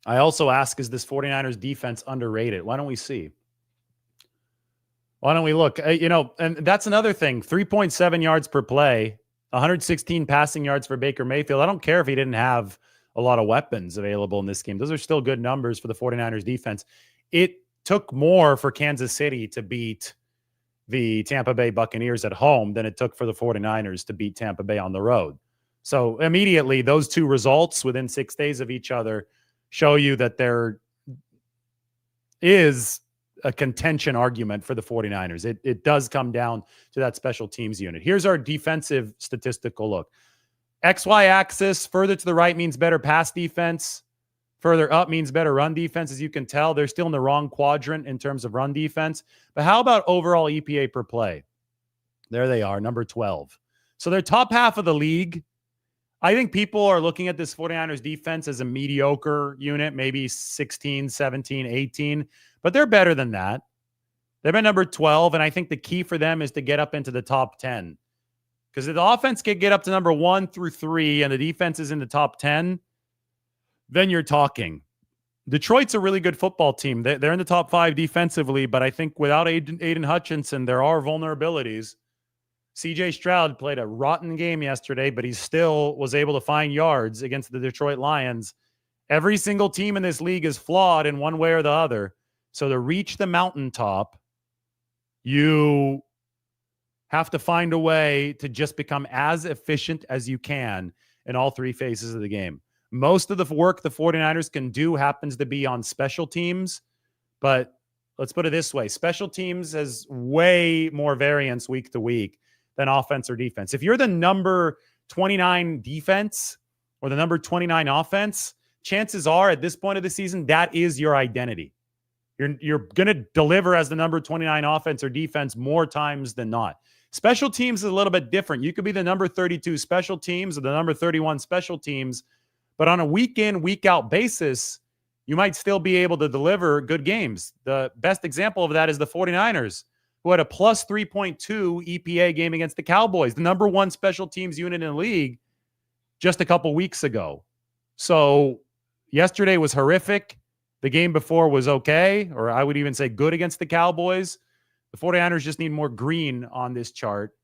S1: I also ask, is this 49ers defense underrated? Why don't we see? Why don't we look? And that's another thing. 3.7 yards per play, 116 passing yards for Baker Mayfield. I don't care if he didn't have a lot of weapons available in this game. Those are still good numbers for the 49ers defense. It took more for Kansas City to beat the Tampa Bay Buccaneers at home than it took for the 49ers to beat Tampa Bay on the road. So immediately, those two results within 6 days of each other show you that there is a contention argument for the 49ers. It does come down to that special teams unit. Here's our defensive statistical look. XY axis, further to the right means better pass defense. Further up means better run defense. As you can tell, they're still in the wrong quadrant in terms of run defense. But how about overall EPA per play? There they are, number 12. So they're top half of the league. I think people are looking at this 49ers defense as a mediocre unit, maybe 16, 17, 18, but they're better than that. They've been number 12, and I think the key for them is to get up into the top 10. Because if the offense can get up to number 1 through 3 and the defense is in the top 10, then you're talking. Detroit's a really good football team. They're in the top 5 defensively, but I think without Aiden Hutchinson, there are vulnerabilities. C.J. Stroud played a rotten game yesterday, but he still was able to find yards against the Detroit Lions. Every single team in this league is flawed in one way or the other. So to reach the mountaintop, you have to find a way to just become as efficient as you can in all 3 phases of the game. Most of the work the 49ers can do happens to be on special teams, but let's put it this way. Special teams has way more variance week to week than offense or defense. If you're the number 29 defense or the number 29 offense, chances are at this point of the season, that is your identity. You're going to deliver as the number 29 offense or defense more times than not. Special teams is a little bit different. You could be the number 32 special teams or the number 31 special teams, but on a week in, week out basis, you might still be able to deliver good games. The best example of that is the 49ers, who had a plus 3.2 EPA game against the Cowboys, the number 1 special teams unit in the league, just a couple weeks ago. So yesterday was horrific. The game before was okay, or I would even say good against the Cowboys. The 49ers just need more green on this chart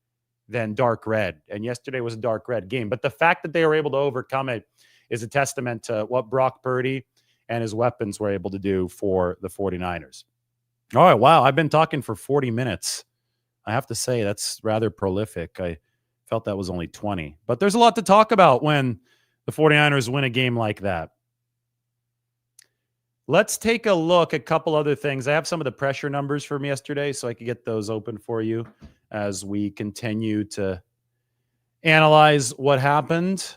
S1: than dark red. And yesterday was a dark red game. But the fact that they were able to overcome it is a testament to what Brock Purdy and his weapons were able to do for the 49ers. All right, wow, I've been talking for 40 minutes. I have to say that's rather prolific. I felt that was only 20. But there's a lot to talk about when the 49ers win a game like that. Let's take a look at a couple other things. I have some of the pressure numbers from yesterday, so I can get those open for you as we continue to analyze what happened.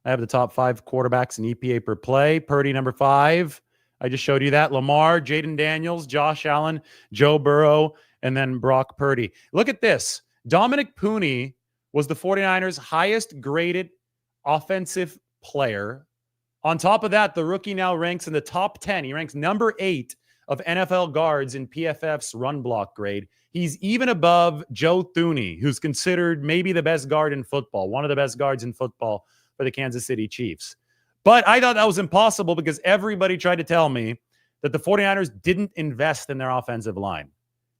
S1: I have the top 5 quarterbacks in EPA per play. Purdy, number 5. I just showed you that. Lamar, Jaden Daniels, Josh Allen, Joe Burrow, and then Brock Purdy. Look at this. Dominic Purdy was the 49ers' highest graded offensive player. On top of that, the rookie now ranks in the top 10. He ranks number 8 of NFL guards in PFF's run block grade. He's even above Joe Thuney, who's considered maybe the best guard in football, one of the best guards in football for the Kansas City Chiefs. But I thought that was impossible because everybody tried to tell me that the 49ers didn't invest in their offensive line.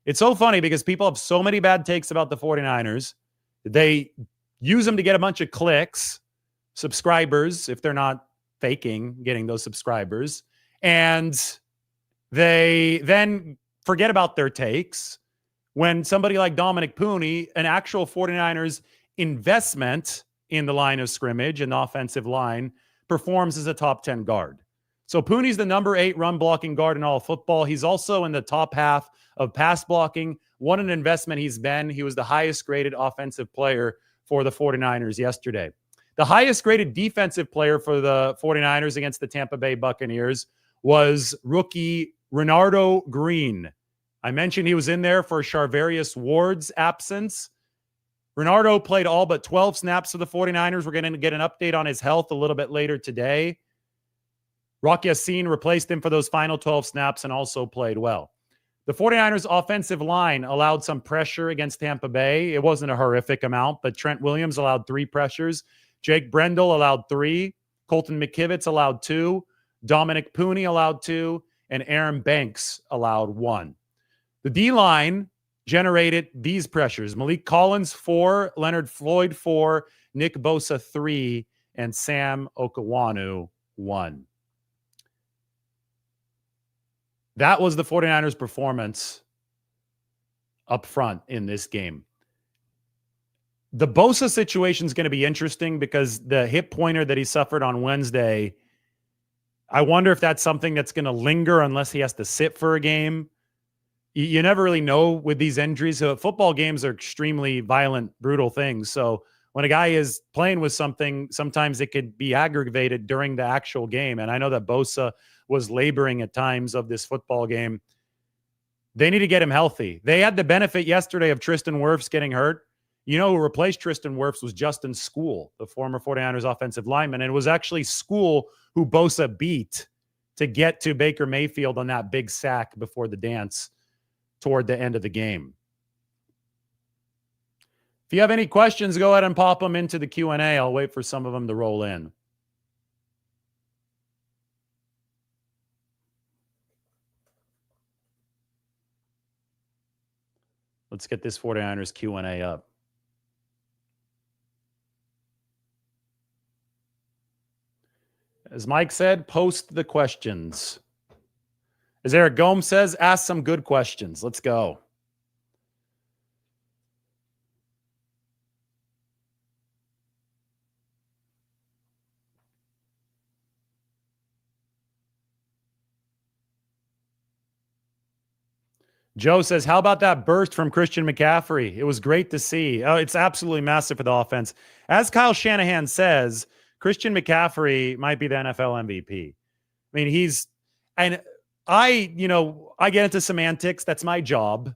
S1: It's so funny because people have so many bad takes about the 49ers. They use them to get a bunch of clicks, subscribers, if they're not faking getting those subscribers. And they then forget about their takes when somebody like Dominic Purdy, an actual 49ers investment in the line of scrimmage and the offensive line, performs as a top 10 guard. So Purdy's the number 8 run blocking guard in all of football. He's also in the top half of pass blocking. What an investment he's been. He was the highest graded offensive player for the 49ers yesterday. The highest graded defensive player for the 49ers against the Tampa Bay Buccaneers was rookie Renardo Green. I mentioned he was in there for Charvarius Ward's absence. Renardo played all but 12 snaps for the 49ers. We're going to get an update on his health a little bit later today. Rock Yassin replaced him for those final 12 snaps and also played well. The 49ers offensive line allowed some pressure against Tampa Bay. It wasn't a horrific amount, but Trent Williams allowed 3 pressures. Jake Brendel allowed 3. Colton McKivitz allowed 2. Dominic Purdy allowed 2. And Aaron Banks allowed 1. The D-line generated these pressures. Malik Collins, 4. Leonard Floyd, 4. Nick Bosa, 3. And Sam Okawanu, 1. That was the 49ers' performance up front in this game. The Bosa situation is going to be interesting because the hip pointer that he suffered on Wednesday, I wonder if that's something that's going to linger unless he has to sit for a game. You never really know with these injuries. So football games are extremely violent, brutal things. So when a guy is playing with something, sometimes it could be aggravated during the actual game. And I know that Bosa was laboring at times of this football game. They need to get him healthy. They had the benefit yesterday of Tristan Wirfs getting hurt. You know who replaced Tristan Wirfs was Justin Skule, the former 49ers offensive lineman. And it was actually Skule who Bosa beat to get to Baker Mayfield on that big sack before the dance toward the end of the game. If you have any questions, go ahead and pop them into the Q&A. I'll wait for some of them to roll in. Let's get this 49ers Q&A up. As Mike said, post the questions. As Eric Gomes says, ask some good questions. Let's go. Joe says, how about that burst from Christian McCaffrey? It was great to see. It's absolutely massive for the offense. As Kyle Shanahan says, Christian McCaffrey might be the NFL MVP. I mean, I get into semantics. That's my job.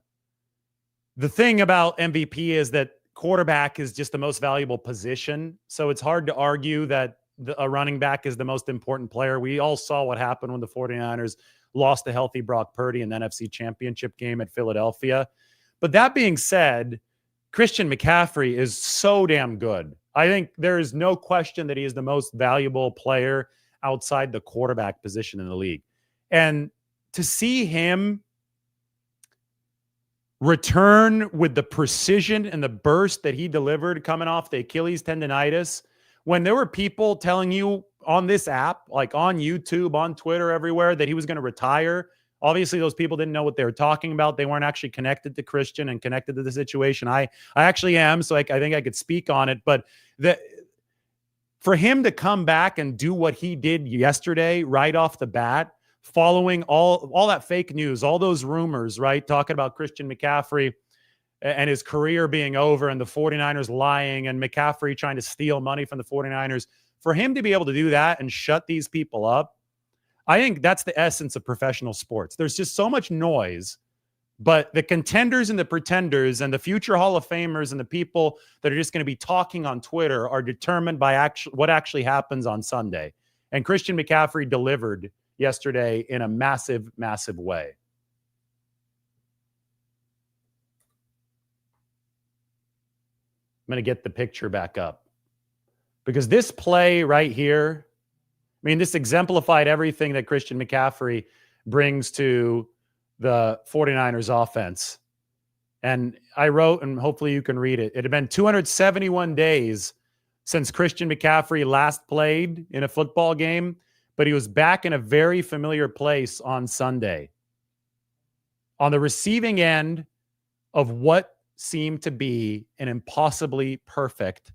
S1: The thing about MVP is that quarterback is just the most valuable position. So it's hard to argue that a running back is the most important player. We all saw what happened when the 49ers lost a healthy Brock Purdy in the NFC Championship game at Philadelphia. But that being said, Christian McCaffrey is so damn good. I think there is no question that he is the most valuable player outside the quarterback position in the league. And to see him return with the precision and the burst that he delivered coming off the Achilles tendonitis, when there were people telling you on this app, like on YouTube, on Twitter, everywhere, that he was going to retire Obviously, those people didn't know what they were talking about. They weren't actually connected to Christian and connected to the situation. I actually am, so I think I could speak on it. But for him to come back and do what he did yesterday right off the bat, following all that fake news, all those rumors, right, talking about Christian McCaffrey and his career being over and the 49ers lying and McCaffrey trying to steal money from the 49ers, for him to be able to do that and shut these people up, I think that's the essence of professional sports. There's just so much noise, but the contenders and the pretenders and the future Hall of Famers and the people that are just going to be talking on Twitter are determined by what actually happens on Sunday. And Christian McCaffrey delivered yesterday in a massive, massive way. I'm going to get the picture back up because this play right here, I mean, this exemplified everything that Christian McCaffrey brings to the 49ers offense. And I wrote, and hopefully you can read it, it had been 271 days since Christian McCaffrey last played in a football game, but he was back in a very familiar place on Sunday on the receiving end of what seemed to be an impossibly perfect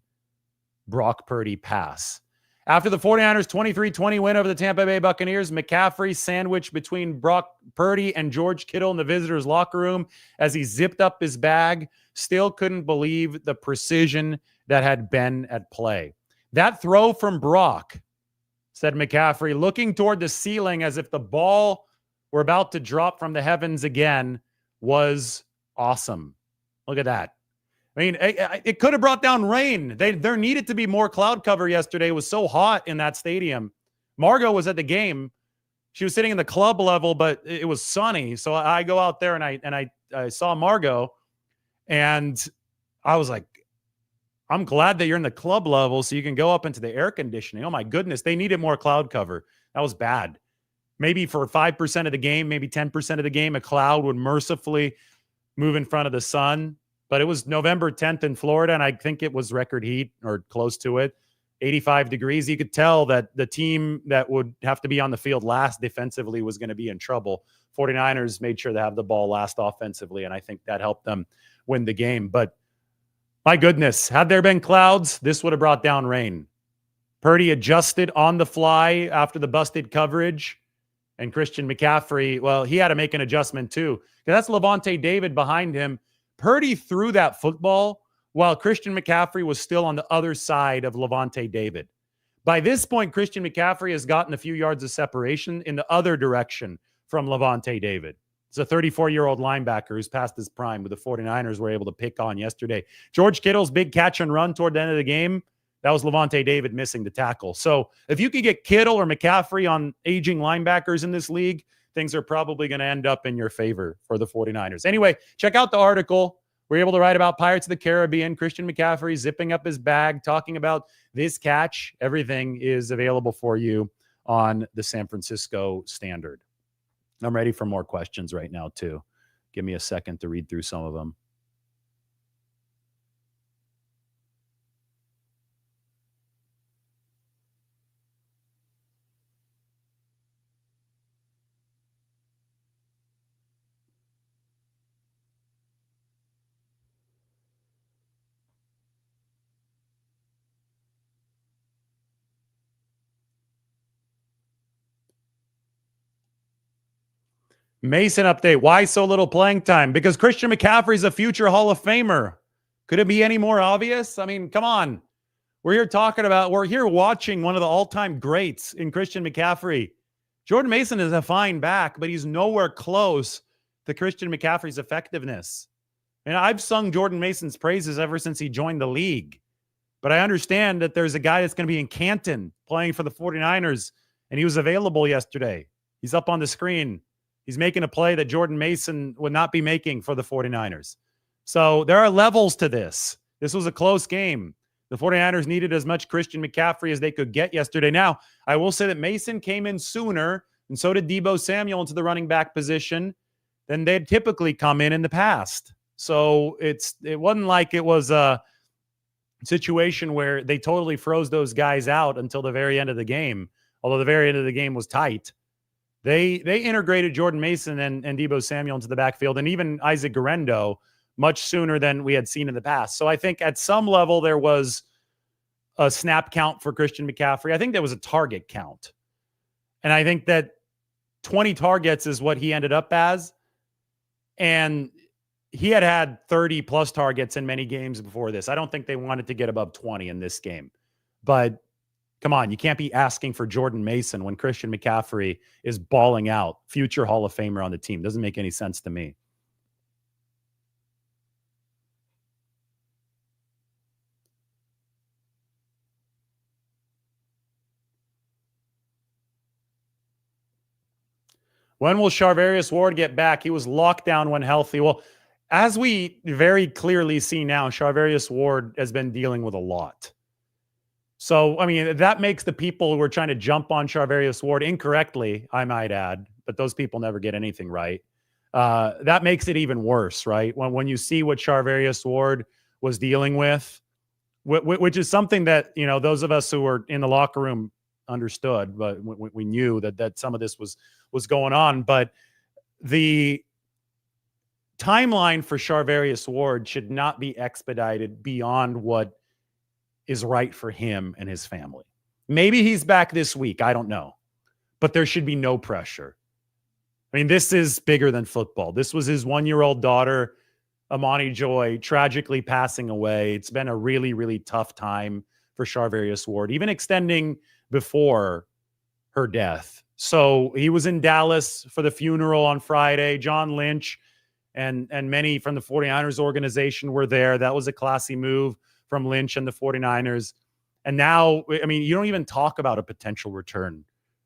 S1: Brock Purdy pass. After the 49ers 23-20 win over the Tampa Bay Buccaneers, McCaffrey sandwiched between Brock Purdy and George Kittle in the visitors' locker room as he zipped up his bag, still couldn't believe the precision that had been at play. That throw from Brock, said McCaffrey, looking toward the ceiling as if the ball were about to drop from the heavens again, was awesome. Look at that. I mean, it could have brought down rain. There needed to be more cloud cover yesterday. It was so hot in that stadium. Margot was at the game. She was sitting in the club level, but it was sunny. So I go out there and I saw Margot, and I was like, I'm glad that you're in the club level so you can go up into the air conditioning. Oh my goodness, they needed more cloud cover. That was bad. Maybe for 5% of the game, maybe 10% of the game, a cloud would mercifully move in front of the sun. But it was November 10th in Florida, and I think it was record heat or close to it, 85 degrees. You could tell that the team that would have to be on the field last defensively was going to be in trouble. 49ers made sure to have the ball last offensively, and I think that helped them win the game. But my goodness, had there been clouds, this would have brought down rain. Purdy adjusted on the fly after the busted coverage, and Christian McCaffrey, well, he had to make an adjustment too. That's Levante David behind him. Purdy threw that football while Christian McCaffrey was still on the other side of Levante David. By this point, Christian McCaffrey has gotten a few yards of separation in the other direction from Levante David. It's a 34-year-old linebacker who's past his prime, with the 49ers were able to pick on yesterday. George Kittle's big catch and run toward the end of the game, that was Levante David missing the tackle. So if you could get Kittle or McCaffrey on aging linebackers in this league, things are probably going to end up in your favor for the 49ers. Anyway, check out the article. We're able to write about Pirates of the Caribbean, Christian McCaffrey zipping up his bag, talking about this catch. Everything is available for you on the San Francisco Standard. I'm ready for more questions right now, too. Give me a second to read through some of them. Mason update. Why so little playing time? Because Christian McCaffrey's a future Hall of Famer. Could it be any more obvious? I mean, come on. We're here watching one of the all-time greats in Christian McCaffrey. Jordan Mason is a fine back, but he's nowhere close to Christian McCaffrey's effectiveness. And I've sung Jordan Mason's praises ever since he joined the league. But I understand that there's a guy that's going to be in Canton playing for the 49ers, and he was available yesterday. He's up on the screen. He's making a play that Jordan Mason would not be making for the 49ers. So there are levels to this. This was a close game. The 49ers needed as much Christian McCaffrey as they could get yesterday. Now, I will say that Mason came in sooner, and so did Deebo Samuel into the running back position than they'd typically come in the past. So it wasn't like it was a situation where they totally froze those guys out until the very end of the game, although the very end of the game was tight. They integrated Jordan Mason and Deebo Samuel into the backfield, and even Isaac Guerrero much sooner than we had seen in the past. So I think at some level there was a snap count for Christian McCaffrey. I think there was a target count. And I think that 20 targets is what he ended up as. And he had 30 plus targets in many games before this. I don't think they wanted to get above 20 in this game. But come on, you can't be asking for Jordan Mason when Christian McCaffrey is balling out, future Hall of Famer on the team. Doesn't make any sense to me. When will Charvarius Ward get back? He was locked down when healthy. Well, as we very clearly see now, Charvarius Ward has been dealing with a lot. So, I mean, that makes the people who are trying to jump on Charvarius Ward incorrectly, I might add, but those people never get anything right. That makes it even worse, right? When you see what Charvarius Ward was dealing with, which is something that, you know, those of us who were in the locker room understood, but we knew that some of this was going on. But the timeline for Charvarius Ward should not be expedited beyond what is right for him and his family. Maybe he's back this week. I don't know. But there should be no pressure. I mean, this is bigger than football. This was his 1-year-old daughter, Amani Joy, tragically passing away. It's been a really, really tough time for Charvarius Ward, even extending before her death. So he was in Dallas for the funeral on Friday. John Lynch and many from the 49ers organization were there. That was a classy move from Lynch and the 49ers. And now, I mean, you don't even talk about a potential return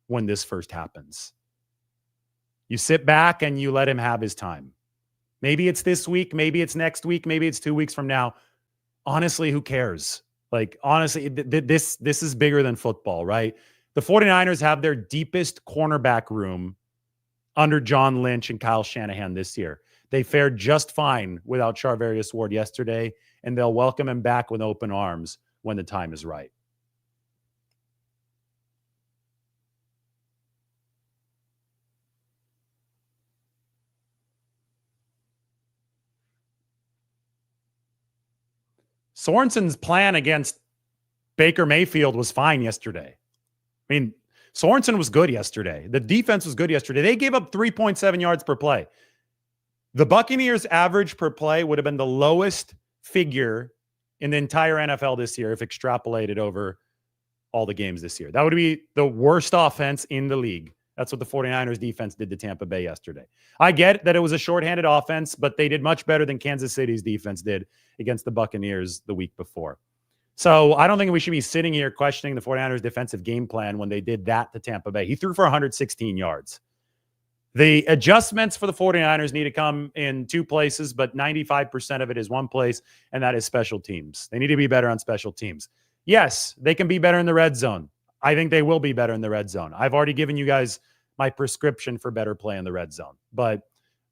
S1: when this first happens. You sit back and you let him have his time. Maybe it's this week, maybe it's next week, maybe it's 2 weeks from now. Honestly, who cares? Like, honestly, this is bigger than football, right? The 49ers have their deepest cornerback room under John Lynch and Kyle Shanahan this year. They fared just fine without Charvarius Ward yesterday, and they'll welcome him back with open arms when the time is right. Sorensen's plan against Baker Mayfield was fine yesterday. I mean, Sorensen was good yesterday. The defense was good yesterday. They gave up 3.7 yards per play. The Buccaneers' average per play would have been the lowest figure in the entire NFL this year if extrapolated over all the games this year. That would be the worst offense in the league. That's what the 49ers defense did to Tampa Bay yesterday. I get that it was a shorthanded offense, but they did much better than Kansas City's defense did against the Buccaneers the week before. So I don't think we should be sitting here questioning the 49ers defensive game plan when they did that to Tampa Bay. He threw for 116 yards. The adjustments for the 49ers need to come in two places, but 95% of it is one place, and that is special teams. They need to be better on special teams. Yes, they can be better in the red zone. I think they will be better in the red zone. I've already given you guys my prescription for better play in the red zone. But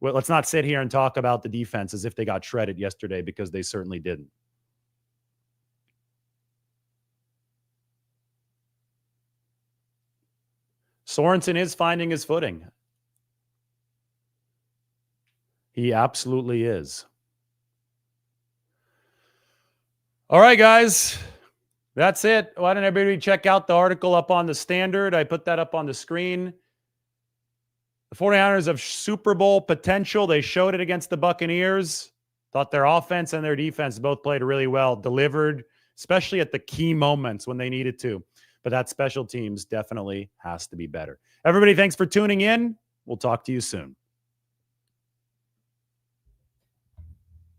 S1: let's not sit here and talk about the defense as if they got shredded yesterday, because they certainly didn't. Sorensen is finding his footing. He absolutely is. All right, guys. That's it. Why don't everybody check out the article up on the Standard? I put that up on the screen. The 49ers have Super Bowl potential. They showed it against the Buccaneers. Thought their offense and their defense both played really well, delivered, especially at the key moments when they needed to. But that special teams definitely has to be better. Everybody, thanks for tuning in. We'll talk to you soon.